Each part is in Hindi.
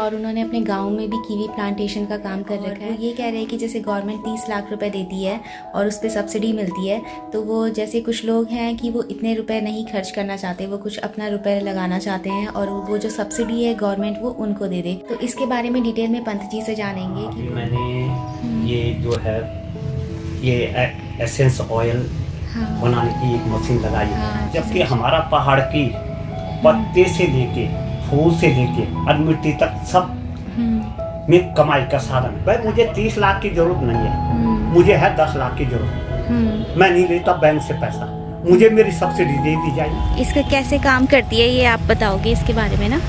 और उन्होंने अपने गांव में भी कीवी प्लांटेशन का काम कर रखा है। ये कह रहे हैं कि जैसे गवर्नमेंट 30 लाख रुपए देती है और उस पर सब्सिडी मिलती है, तो वो जैसे कुछ लोग हैं कि वो इतने रुपए नहीं खर्च करना चाहते, वो कुछ अपना रुपए लगाना चाहते हैं और वो जो सब्सिडी है गवर्नमेंट वो उनको दे दे। तो इसके बारे में डिटेल में पंत जी से जानेंगे कि मैंने ये जो है ये एसेंस ऑयल बनाने की एक मशीन लगाई है, जबकि हमारा पहाड़ की पत्ते से लेके फूल से लेके और मिट्टी तक सब में कमाई का साधन है। भाई मुझे 30 लाख की जरूरत नहीं है, मुझे है 10 लाख की जरूरत। मैं नहीं लेता बैंक से पैसा, मुझे मेरी सब्सिडी दे दी जाएगी। इसका कैसे काम करती है ये आप बताओगे इसके बारे में ना?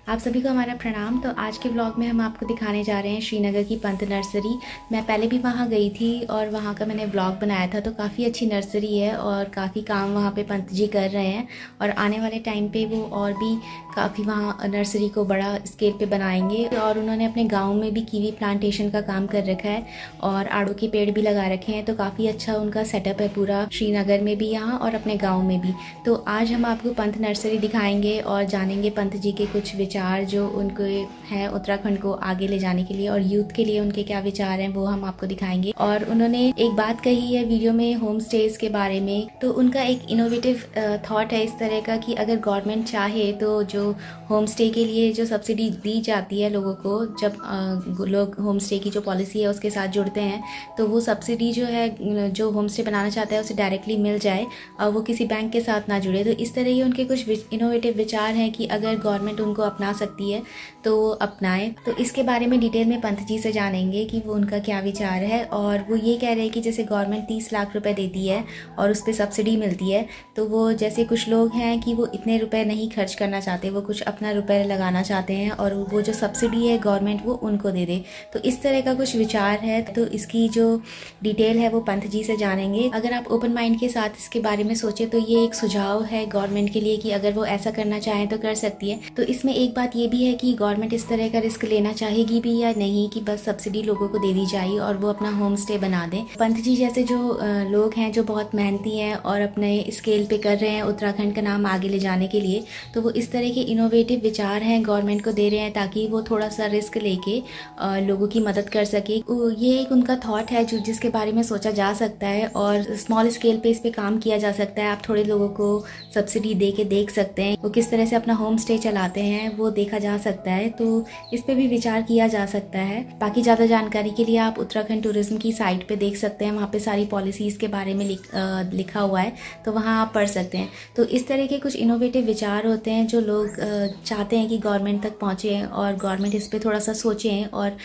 आप सभी को हमारा प्रणाम। तो आज के ब्लॉग में हम आपको दिखाने जा रहे हैं श्रीनगर की पंत नर्सरी। मैं पहले भी वहाँ गई थी और वहाँ का मैंने ब्लॉग बनाया था। तो काफ़ी अच्छी नर्सरी है और काफ़ी काम वहाँ पे पंत जी कर रहे हैं और आने वाले टाइम पे वो और भी काफ़ी वहाँ नर्सरी को बड़ा स्केल पे बनाएंगे। और उन्होंने अपने गाँव में भी कीवी प्लांटेशन का काम कर रखा है और आड़ू के पेड़ भी लगा रखे हैं। तो काफ़ी अच्छा उनका सेटअप है पूरा श्रीनगर में भी यहाँ और अपने गाँव में भी। तो आज हम आपको पंत नर्सरी दिखाएंगे और जानेंगे पंत जी के कुछ विचार जो उनको है उत्तराखंड को आगे ले जाने के लिए और यूथ के लिए उनके क्या विचार हैं वो हम आपको दिखाएंगे। और उन्होंने एक बात कही है वीडियो में होम स्टेज के बारे में। तो उनका एक इनोवेटिव थॉट है इस तरह का कि अगर गवर्नमेंट चाहे तो जो होम स्टे के लिए जो सब्सिडी दी जाती है लोगों को, जब लोग होम स्टे की जो पॉलिसी है उसके साथ जुड़ते हैं, तो वो सब्सिडी जो है जो होम स्टे बनाना चाहता है उसे डायरेक्टली मिल जाए और वो किसी बैंक के साथ ना जुड़े। तो इस तरह के उनके कुछ इनोवेटिव विचार हैं कि अगर गवर्नमेंट उनको अपना सकती है तो वो अपनाए। तो इसके बारे में डिटेल में पंत जी से जानेंगे कि वो उनका क्या विचार है। और वो ये कह रहे हैं कि जैसे गवर्नमेंट 30 लाख रुपए देती है और उस पर सब्सिडी मिलती है, तो वो जैसे कुछ लोग हैं कि वो इतने रुपए नहीं खर्च करना चाहते, वो कुछ अपना रुपए लगाना चाहते हैं और वो जो सब्सिडी है गवर्नमेंट वो उनको दे दे। तो इस तरह का कुछ विचार है। तो इसकी जो डिटेल है वो पंत जी से जानेंगे। अगर आप ओपन माइंड के साथ इसके बारे में सोचे तो ये एक सुझाव है गवर्नमेंट के लिए कि अगर वो ऐसा करना चाहें तो कर सकती है। तो इसमें एक बात ये भी है कि गवर्नमेंट इस तरह का रिस्क लेना चाहेगी भी या नहीं कि बस सब्सिडी लोगों को दे दी जाए और वो अपना होम स्टे बना दें। पंत जी जैसे जो लोग हैं जो बहुत मेहनती हैं और अपने स्केल पे कर रहे हैं उत्तराखंड का नाम आगे ले जाने के लिए, तो वो इस तरह के इनोवेटिव विचार हैं गवर्नमेंट को दे रहे हैं ताकि वो थोड़ा सा रिस्क लेके लोगों की मदद कर सके। ये एक उनका थॉट है जो जिसके बारे में सोचा जा सकता है और स्मॉल स्केल पे इस पे काम किया जा सकता है। आप थोड़े लोगों को सब्सिडी दे के देख सकते हैं वो किस तरह से अपना होम स्टे चलाते हैं, वो देखा जा सकता है। तो इस पे भी विचार किया जा सकता है। बाकी ज़्यादा जानकारी के लिए आप उत्तराखंड टूरिज्म की साइट पे देख सकते हैं, वहाँ पे सारी पॉलिसीज़ के बारे में लिखा हुआ है, तो वहाँ आप पढ़ सकते हैं। तो इस तरह के कुछ इनोवेटिव विचार होते हैं जो लोग चाहते हैं कि गवर्नमेंट तक पहुँचे और गवर्नमेंट इस पर थोड़ा सा सोचें और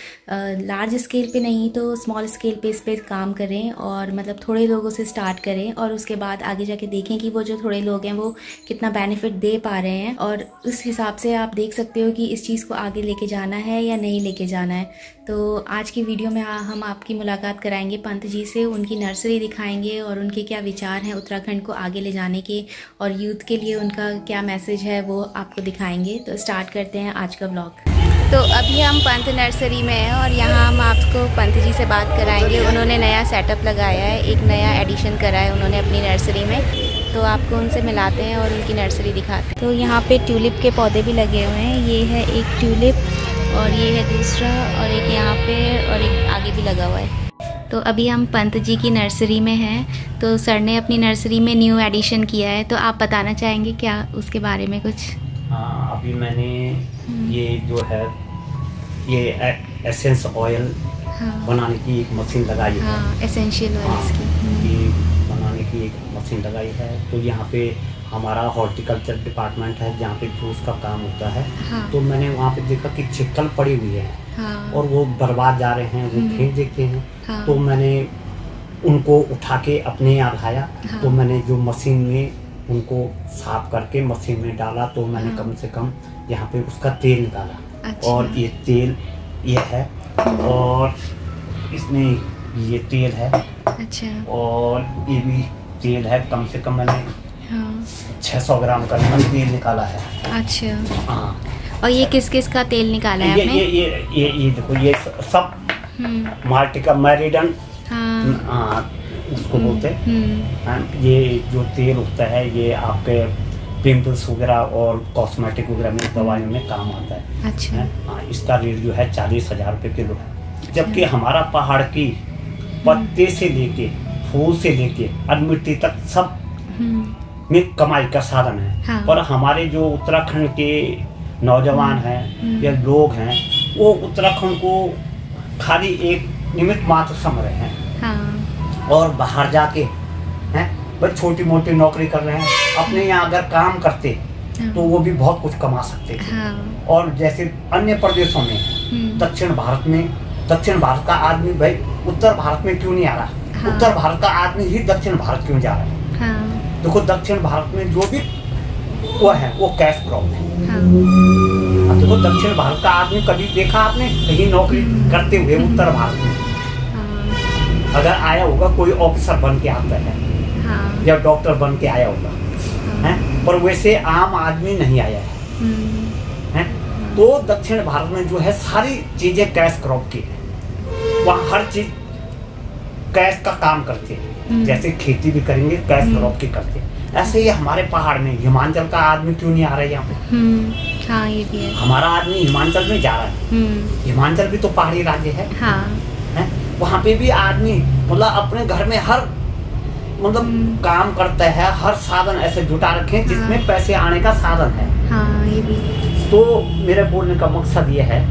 लार्ज स्केल पे नहीं तो स्मॉल स्केल पे इस पर काम करें और मतलब थोड़े लोगों से स्टार्ट करें और उसके बाद आगे जाके देखें कि वो जो थोड़े लोग हैं वो कितना बेनिफिट दे पा रहे हैं। और उस हिसाब से आप देख सकते हो कि इस चीज़ को आगे लेके जाना है या नहीं लेके जाना है। तो आज की वीडियो में हम आपकी मुलाकात कराएंगे पंत जी से, उनकी नर्सरी दिखाएंगे और उनके क्या विचार हैं उत्तराखंड को आगे ले जाने के और यूथ के लिए उनका क्या मैसेज है वो आपको दिखाएंगे। तो स्टार्ट करते हैं आज का ब्लॉग। तो अभी हम पंत नर्सरी में हैं और यहाँ हम आपको पंत जी से बात कराएंगे। उन्होंने नया सेटअप लगाया है, एक नया एडिशन करा है उन्होंने अपनी नर्सरी में। तो आपको उनसे मिलाते हैं और उनकी नर्सरी दिखाते हैं। तो यहाँ पे ट्यूलिप के पौधे भी लगे हुए हैं। ये है एक ट्यूलिप और ये है दूसरा और एक यहाँ पे और एक आगे भी लगा हुआ है। तो अभी हम पंत जी की नर्सरी में हैं। तो सर ने अपनी नर्सरी में न्यू एडिशन किया है, तो आप बताना चाहेंगे क्या उसके बारे में कुछ? हाँ, अभी मैंने ये जो है ये एसेंस ऑयल बनाने की एक मशीन लगाई है। एसेंशियल ऑयल्स की बनाने की एक मशीन लगाई है। तो यहाँ पे हमारा हॉर्टिकल्चर डिपार्टमेंट है जहाँ पे जूस का काम होता है। तो मैंने वहाँ पे देखा कि चिक्कल पड़ी हुई है और वो बर्बाद जा रहे हैं, वो फेंक देते हैं। तो मैंने उनको उठा के अपने यहाँ लाया। तो मैंने जो मशीन में उनको साफ करके मशीन में डाला, तो मैंने कम से कम यहाँ पे उसका तेल निकाला। अच्छा। और ये तेल ये है और इसमें ये तेल है। अच्छा। और ये भी तेल है, कम से कम मैंने 600 ग्राम का तेल निकाला है। अच्छा। हाँ। और ये किस किस का तेल निकाला है आपने? ये देखो, ये सब माल्टिका मैरिडन उसको बोलते हैं। ये जो तेल होता है ये आपके पिंपल्स वगैरह और कॉस्मेटिक वगैरह में दवाइयों में काम आता है। अच्छा। हाँ, इसका रेट जो है 40,000 रुपये किलो है। जबकि हमारा पहाड़ की पत्ते से लेके फूल से लेके और मिट्टी तक सब में कमाई का साधन है। हाँ। पर हमारे जो उत्तराखंड के नौजवान हैं या लोग हैं वो उत्तराखंड को खाली एक निमित्त मात्र समझ रहे हैं। हाँ। और बाहर जाके हैं बस छोटी मोटी नौकरी कर रहे हैं। अपने यहाँ अगर काम करते तो वो भी बहुत कुछ कमा सकते थे। हाँ। और जैसे अन्य प्रदेशों में दक्षिण भारत का आदमी भाई उत्तर भारत में क्यों नहीं आ रहा? हाँ। उत्तर भारत का आदमी ही दक्षिण भारत क्यों जा रहा है? हाँ। देखो दक्षिण भारत में जो भी वो है वो कैश क्रॉप है। हाँ। अब देखो दक्षिण भारत का आदमी कभी देखा आपने कहीं नौकरी करते हुए उत्तर भारत में? हाँ। अगर आया होगा कोई ऑफिसर बन के आता है। हाँ। या डॉक्टर बन के आया होगा। हाँ। है? पर वैसे आम आदमी नहीं आया है। तो दक्षिण भारत में जो है सारी चीजें कैश क्रॉप की है। वहाँ हर चीज कैश का काम करते हैं। जैसे खेती भी करेंगे कैश क्रॉप की करते हैं। ऐसे ही हमारे पहाड़ में हिमाचल का आदमी क्यों नहीं आ रहा है यहाँ पे? हाँ, ये भी है। हमारा आदमी हिमाचल में जा रहा है। हिमाचल भी तो पहाड़ी राज्य है। हाँ। है? वहाँ पे भी आदमी मतलब अपने घर में हर मतलब काम करता है। हर साधन ऐसे जुटा रखे हैं जिसमें पैसे आने का साधन है। हाँ, ये भी। तो मेरे बोलने का मकसद ये है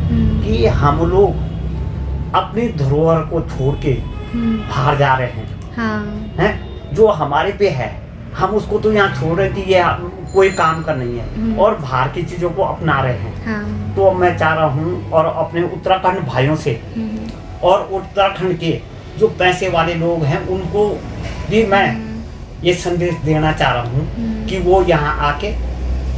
कि हम लोग अपनी धरोहर को छोड़ के बाहर जा रहे हैं। हाँ। हैं? जो हमारे पे है हम उसको तो यहाँ छोड़ रहे कि ये कोई काम का नहीं है और बाहर की चीजों को अपना रहे हैं। हाँ। तो मैं चाह रहा हूँ और अपने उत्तराखंड भाइयों से और उत्तराखंड के जो पैसे वाले लोग हैं उनको भी मैं ये संदेश देना चाह रहा हूँ कि वो यहाँ आके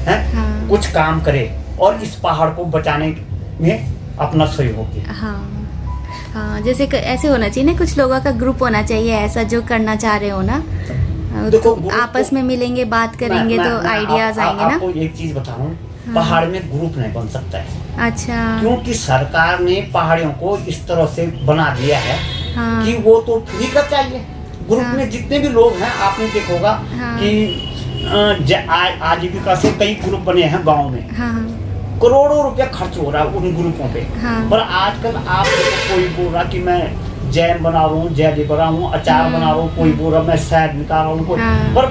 हैं कुछ काम करे और इस पहाड़ को बचाने में अपना सहयोग दे। हाँ। हाँ, जैसे ऐसे होना चाहिए ना, कुछ लोगों का ग्रुप होना चाहिए ऐसा जो करना चाह रहे हो ना। देखो तो आपस में मिलेंगे बात करेंगे तो आइडियाज आएंगे ना। आपको एक चीज बता रहा हूँ। हाँ। पहाड़ में ग्रुप नहीं बन सकता है। अच्छा। क्योंकि सरकार ने पहाड़ियों को इस तरह से बना दिया है। हाँ। कि वो तो फ्री का चाहिए। ग्रुप हाँ। में जितने भी लोग हैं आपने देखा होगा। हाँ। कि आजीविका से कई ग्रुप बने हैं गाँव में। हाँ। करोड़ों रुपया खर्च हो रहा है उन ग्रुपों पे। हाँ। पर आजकल आप कोई बोल रहा कि मैं जैम बना रहा हूँ, जेली बना रहा हूँ, अचार बना रहा हूँ, कोई बोल रहा मैं शहद निकाल रहा हूँ। हाँ। पर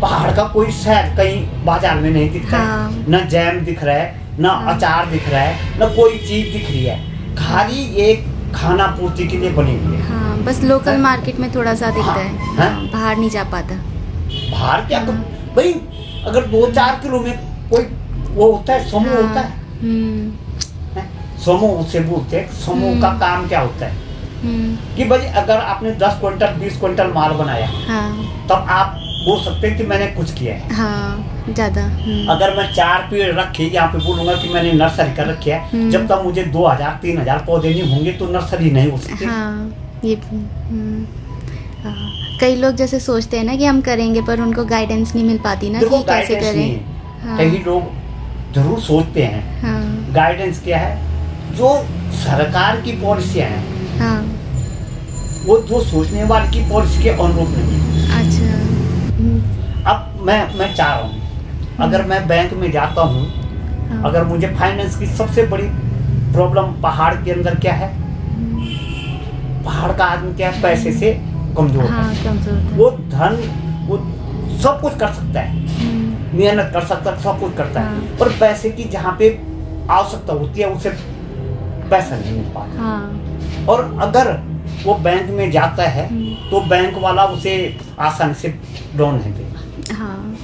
पहाड़ का कोई शहद कहीं बाजार में नहीं दिख रहा है। हाँ। न जैम दिख रहा है, न अचार दिख रहा है, न कोई चीज दिख रही है। खाली एक खाना पूर्ति के लिए बनी हुई है। हाँ, बस लोकल मार्केट में थोड़ा सा दिखता है। हाँ, बाहर नहीं जा पाता। बाहर क्या भाई अगर 2-4 किलो में कोई वो होता है समूह होता है। समूह उसे बोलते हैं। समूह का काम क्या होता है कि भाई अगर आपने 10 क्विंटल 20 क्विंटल माल बनाया तब आप बोल सकते हैं कि मैंने कुछ किया है। हाँ, ज्यादा। अगर मैं 4 पेड़ रखे यहाँ पे बोलूंगा कि मैंने नर्सरी कर रखी है, जब तक मुझे 2000-3000 पौधे नहीं होंगे तो नर्सरी नहीं हो सकती। हाँ, ये कई लोग जैसे सोचते हैं ना कि हम करेंगे पर उनको गाइडेंस नहीं मिल पाती ना कि कैसे करें। कई लोग जरूर सोचते हैं। हाँ। गाइडेंस क्या है? जो सरकार की पॉलिसियां हैं। हाँ। वो जो सोचने वाले की पॉलिसी के अनुरूप नहीं है। अच्छा। अब मैं चाह रहा हूँ अगर मैं बैंक में जाता हूँ। हाँ। अगर मुझे फाइनेंस की सबसे बड़ी प्रॉब्लम पहाड़ के अंदर क्या है? पहाड़ का आदमी क्या है? पैसे से कमजोर है। वो धन वो सब कुछ कर सकता है, मेहनत कर सकता है, सब कुछ करता है, पर पैसे की जहाँ पे आवश्यकता होती है उसे पैसा नहीं मिल पाता। हाँ। और अगर वो बैंक में जाता है तो बैंक वाला उसे आसानी से लोन नहीं देगा। हाँ।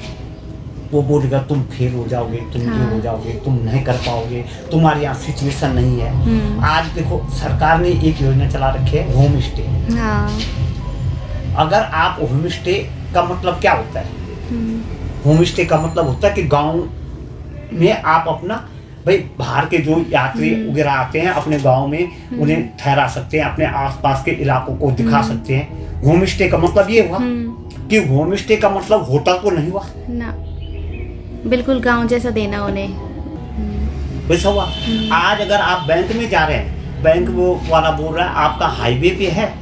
वो बोलेगा तुम फेल हो जाओगे, तुम ये हो जाओगे, तुम नहीं कर पाओगे, तुम्हारे यहाँ सिचुएशन नहीं है। आज देखो सरकार ने एक योजना चला रखी है होम स्टे। हाँ। अगर आप होम स्टे का मतलब क्या होता है? होम स्टे का मतलब होता है कि गांव में आप अपना भाई बाहर के जो यात्री वगैरह आते हैं अपने गांव में उन्हें ठहरा सकते हैं, अपने आसपास के इलाकों को दिखा सकते हैं। होम स्टे का मतलब ये हुआ कि होम स्टे का मतलब होटल तो नहीं हुआ ना, बिल्कुल गांव जैसा देना उन्हें वैसा हुआ। आज अगर आप बैंक में जा रहे हैं, बैंक वो वाला बोल रहा है आपका हाईवे पे है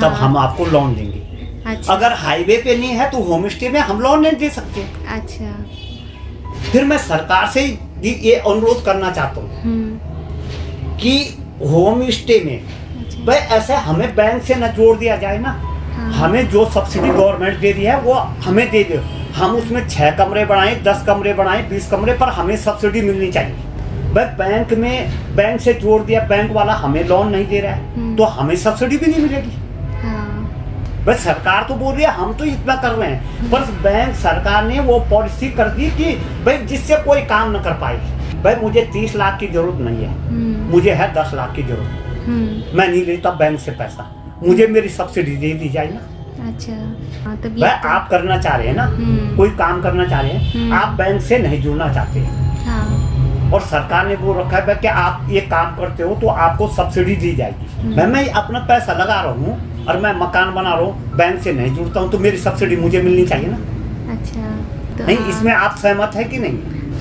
तब हम आपको लोन देंगे। अच्छा। अगर हाईवे पे नहीं है तो होम स्टे में हम लोन नहीं दे सकते। अच्छा। फिर मैं सरकार से ये अनुरोध करना चाहता हूँ कि होम स्टे में भाई ऐसे हमें बैंक से न जोड़ दिया जाए ना। हमें जो सब्सिडी गवर्नमेंट दे रही है वो हमें दे दे। हम उसमें 6 कमरे बनाएं, 10 कमरे बनाएं, 20 कमरे, पर हमें सब्सिडी मिलनी चाहिए। भाई बैंक से जोड़ दिया, बैंक वाला हमें लोन नहीं दे रहा है तो हमें सब्सिडी भी नहीं मिलेगी। बस सरकार तो बोल रही है हम तो इतना कर रहे हैं, पर बैंक सरकार ने वो पॉलिसी कर दी कि भाई जिससे कोई काम न कर पाए। भाई मुझे 30 लाख की जरूरत नहीं है, मुझे है 10 लाख की जरूरत। मैं नहीं लेता बैंक से पैसा, मुझे मेरी सब्सिडी दे दी जाए ना। अच्छा। भाई आप करना चाह रहे हैं ना, कोई काम करना चाह रहे हैं, आप बैंक से नहीं जुड़ना चाहते। और सरकार ने बोल रखा है कि आप ये काम करते हो तो आपको सब्सिडी दी जाएगी। मैं अपना पैसा लगा रहा हूँ और मैं मकान बना रहा हूँ, बैंक से नहीं जुड़ता हूँ तो मेरी सब्सिडी मुझे मिलनी चाहिए ना। अच्छा। तो नहीं, इसमें आप सहमत है कि नहीं?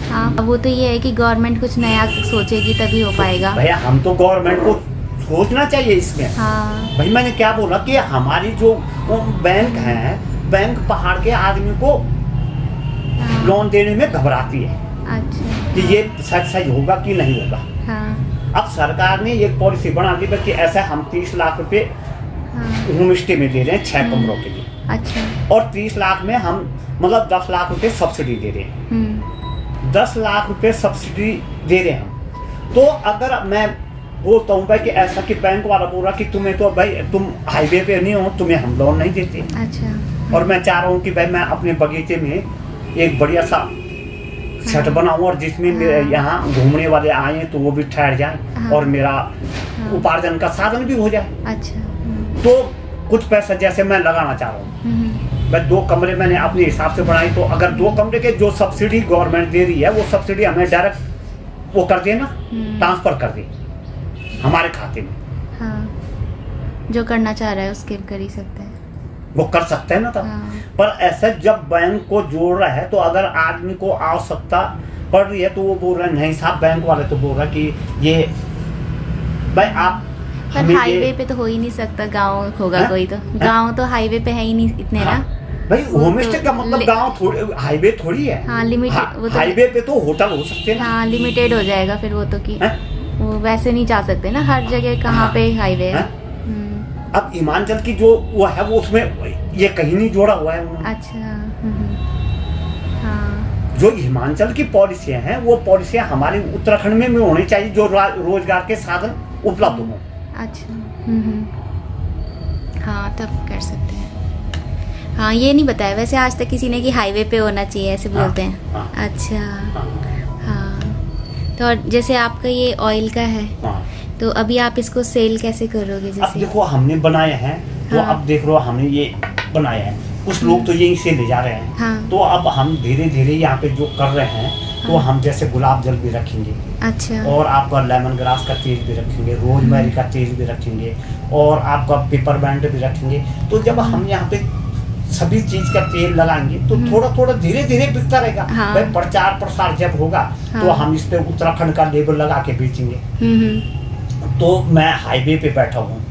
हाँ, वो तो ये है कि गवर्नमेंट कुछ नया सोचेगी तभी हो पाएगा। भैया हम तो गवर्नमेंट को सोचना चाहिए इसमें। हाँ। भाई मैंने क्या बोला कि हमारी जो बैंक है, बैंक पहाड़ के आदमी को लोन देने में घबराती है। अच्छा। कि ये सही होगा कि नहीं होगा। हाँ। अब सरकार ने ये पॉलिसी बना दी कि ऐसा हम 30 लाख रुपए होम स्टे में दे रहे हैं 6 कमरों के लिए। अच्छा। और 30 लाख में हम मतलब 10 लाख रुपए सब्सिडी दे रहे हैं। 10 लाख रुपए सब्सिडी दे रहे हैं। तो अगर मैं बोलता हूँ भाई कि ऐसा कि बैंक वाला बोल रहा कि तुम्हें तो भाई तुम हाईवे पे नहीं हो, तुम्हें हम लोन नहीं देते। अच्छा। और मैं चाह रहा हूँ कि भाई मैं अपने बगीचे में एक बढ़िया सा छत बनाऊं और जिसमें यहाँ घूमने वाले आए तो वो भी ठहर जाएं और मेरा उपार्जन का साधन भी हो जाए। अच्छा। तो कुछ पैसा जैसे मैं लगाना चाह रहा हूँ। भाई 2 कमरे मैंने अपने हिसाब से बनाई, तो अगर 2 कमरे के जो सब्सिडी गवर्नमेंट दे रही है वो सब्सिडी हमें डायरेक्ट वो कर देना, ट्रांसफर कर दे हमारे खाते में। हाँ। जो करना चाह रहा है उसके कर ही सकते हैं, वो कर सकते हैं ना तब। हाँ। पर ऐसा जब बैंक को जोड़ रहा है तो अगर आदमी को आवश्यकता पड़ रही है तो वो बोल रहा है नहीं साहब, बैंक वाले तो बोल रहा है कि ये भाई आप पर हाईवे पे तो हो ही नहीं सकता, गांव होगा कोई तो। गांव तो हाईवे पे है ही नहीं इतने ना। भाई होम स्टे का मतलब गांव थोड़ी, हाईवे थोड़ी है। हाँ, लिमिटेड। हाईवे पे तो होटल हो सकते हैं। हाँ, लिमिटेड हो जाएगा फिर वो तो कि वो वैसे नहीं जा सकते ना हर जगह। कहाँ पे हाईवे है? अब हिमाचल की जो वो है वो उसमें ये कहीं नहीं जोड़ा हुआ है उन्होंने। अच्छा। हाँ। जो हिमाचल की पॉलिसियां हैं वो पॉलिसियां हमारे उत्तराखंड में भी होनी चाहिए, जो रोजगार के साधन उपलब्ध हो। अच्छा। हाँ, तब कर सकते हैं। हाँ, ये नहीं बताया वैसे आज तक किसी ने कि हाईवे पे होना चाहिए, ऐसे बोलते हैं। अच्छा। हाँ। तो जैसे आपका ये ऑयल का है, तो अभी आप इसको सेल कैसे करोगे? जैसे अब देखो हमने बनाया है तो अब देख लो हमने ये बनाया है, कुछ लोग तो यहीं से ले जा रहे हैं। हाँ। तो अब हम धीरे धीरे यहाँ पे जो कर रहे हैं तो हम जैसे गुलाब जल भी रखेंगे। अच्छा। और आपका लेमन ग्रास का तेल भी रखेंगे, रोजमेरी का तेल भी रखेंगे और आपका पेपरमेंट भी रखेंगे। तो जब हम यहाँ पे सभी चीज का तेल लगाएंगे तो थोड़ा थोड़ा धीरे धीरे बिकता रहेगा। हाँ। भाई प्रचार प्रसार जब होगा तो हम इस पे उत्तराखंड का लेबल लगा के बेचेंगे। तो मैं हाईवे पे बैठा हूँ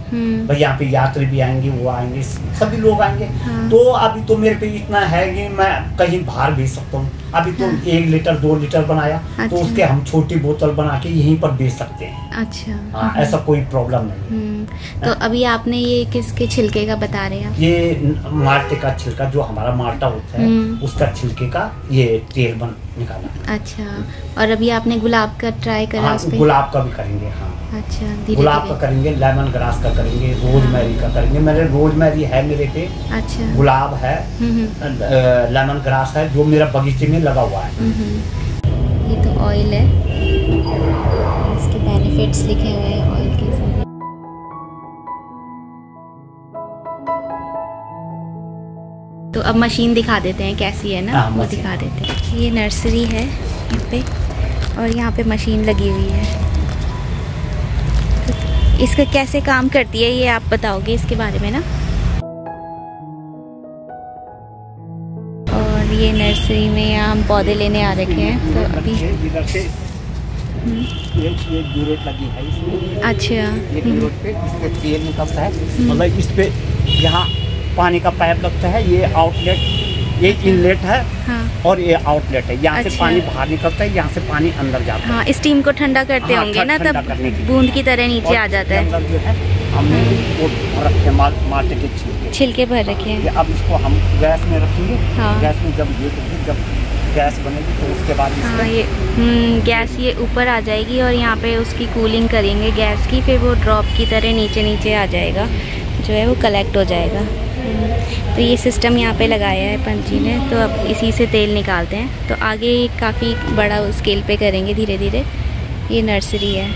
भाई, यहाँ पे यात्री भी आएंगे, वो आएंगे, सभी लोग आएंगे। हाँ। तो अभी तो मेरे पे इतना है कि मैं कहीं बाहर भेज सकता हूँ। अभी तो 1 लीटर 2 लीटर बनाया। अच्छा। तो उसके हम छोटी बोतल बना के यहीं पर बेच सकते हैं। अच्छा। हाँ, ऐसा कोई प्रॉब्लम नहीं। तो अभी आपने ये किसके छिलके का बता रहे हैं? ये माल्टे का छिलका, जो हमारा माल्टा होता है उसका छिलके का ये तेल बन निकाला। अच्छा। और अभी आपने गुलाब का ट्राई करा? हाँ, गुलाब का भी करेंगे। हाँ। अच्छा। गुलाब का करेंगे, लेमन ग्रास का करेंगे, रोजमेरी का करेंगे। मेरे रोजमेरी है मेरे पे। अच्छा। गुलाब है, लेमन ग्रास है जो मेरा बगीचे में लगा हुआ है। ये तो ऑयल है, इसके बेनिफिट्स लिखे हुए हैं ऑयल के। तो अब मशीन दिखा देते हैं कैसी है ना। वो दिखा देते हैं। ये नर्सरी है यहाँ पे और यहाँ पे मशीन लगी हुई है। तो इसका कैसे काम करती है ये आप बताओगे इसके बारे में ना। और ये नर्सरी में यहाँ हम पौधे लेने आ रखे हैं। तो अभी ये ड्यूरेट लगी है इसमें। अच्छा। पे इसमें तेल निकलता है, मतलब इस पे यहाँ पानी का पाइप लगता है, ये आउटलेट, ये इनलेट है। हाँ। और ये आउटलेट है, यहाँ से पानी बाहर निकलता है, यहाँ से पानी अंदर जाता है। हाँ, स्टीम को ठंडा करते होंगे ना, तब बूंद की तरह नीचे आ जाता है। जो है हमने वो रखे माल्टे के छिलके भर रखे हैं। अब इसको हम गैस में रखेंगे। हाँ। गैस में जब गैस बनेगी तो उसके बाद हाँ, ये गैस ये ऊपर आ जाएगी और यहाँ पे उसकी कूलिंग करेंगे गैस की, फिर वो ड्रॉप की तरह नीचे नीचे आ जाएगा, जो है वो कलेक्ट हो जाएगा। तो ये सिस्टम यहाँ पे लगाया है पंत जी ने। तो अब इसी से तेल निकालते हैं। तो आगे काफ़ी बड़ा स्केल पे करेंगे धीरे धीरे। ये नर्सरी है।